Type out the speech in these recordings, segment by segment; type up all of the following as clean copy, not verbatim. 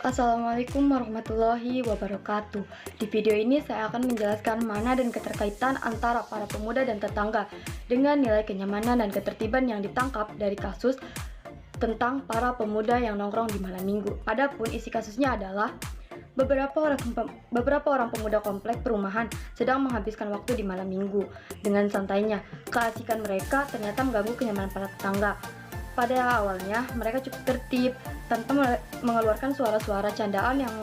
Assalamualaikum warahmatullahi wabarakatuh. Di video ini saya akan menjelaskan mana dan keterkaitan antara para pemuda dan tetangga dengan nilai kenyamanan dan ketertiban yang ditangkap dari kasus tentang para pemuda yang nongkrong di malam minggu. Adapun isi kasusnya adalah beberapa orang pemuda komplek perumahan sedang menghabiskan waktu di malam minggu dengan santainya. Keasikan mereka ternyata mengganggu kenyamanan para tetangga. Pada awalnya, mereka cukup tertib tanpa mengeluarkan suara-suara candaan yang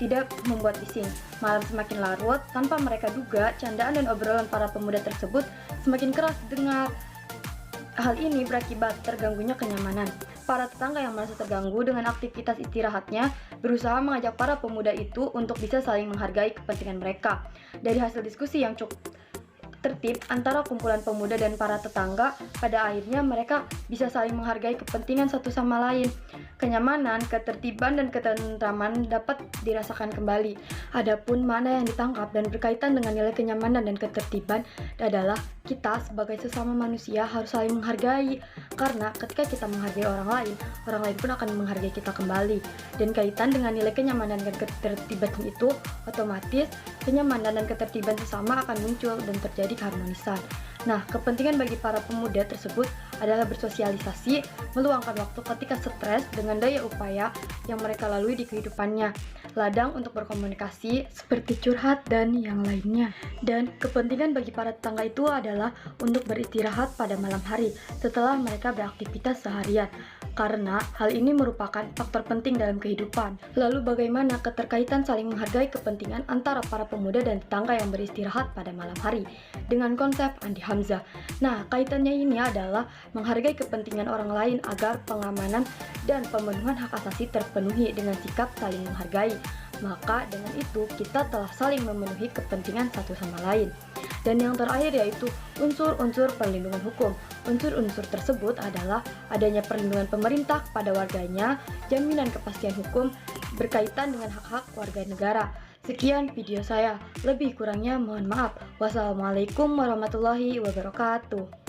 tidak membuat bising. Malam semakin larut, tanpa mereka duga, candaan dan obrolan para pemuda tersebut semakin keras didengar. Hal ini berakibat terganggunya kenyamanan. Para tetangga yang merasa terganggu dengan aktivitas istirahatnya berusaha mengajak para pemuda itu untuk bisa saling menghargai kepentingan mereka. Dari hasil diskusi yang cukup tertib antara kumpulan pemuda dan para tetangga, pada akhirnya mereka bisa saling menghargai kepentingan satu sama lain. Kenyamanan, ketertiban, dan ketentraman dapat dirasakan kembali. Adapun mana yang ditangkap dan berkaitan dengan nilai kenyamanan dan ketertiban adalah kita sebagai sesama manusia harus saling menghargai. Karena ketika kita menghargai orang lain pun akan menghargai kita kembali. Dan kaitan dengan nilai kenyamanan dan ketertiban itu, otomatis kenyamanan dan ketertiban sesama akan muncul dan terjadi keharmonisan. Nah, kepentingan bagi para pemuda tersebut adalah bersosialisasi, meluangkan waktu ketika stres dengan daya upaya yang mereka lalui di kehidupannya, ladang untuk berkomunikasi seperti curhat dan yang lainnya. Dan kepentingan bagi para tetangga itu adalah untuk beristirahat pada malam hari setelah mereka beraktivitas seharian, karena hal ini merupakan faktor penting dalam kehidupan. Lalu bagaimana keterkaitan saling menghargai kepentingan antara para pemuda dan tetangga yang beristirahat pada malam hari dengan konsep Andi Hamzah? Nah, kaitannya ini adalah menghargai kepentingan orang lain agar pengamanan dan pemenuhan hak asasi terpenuhi dengan sikap saling menghargai. Maka dengan itu kita telah saling memenuhi kepentingan satu sama lain. Dan yang terakhir yaitu unsur-unsur perlindungan hukum. Unsur-unsur tersebut adalah adanya perlindungan pemerintah kepada warganya, jaminan kepastian hukum berkaitan dengan hak-hak warga negara. Sekian video saya, lebih kurangnya mohon maaf. Wassalamualaikum warahmatullahi wabarakatuh.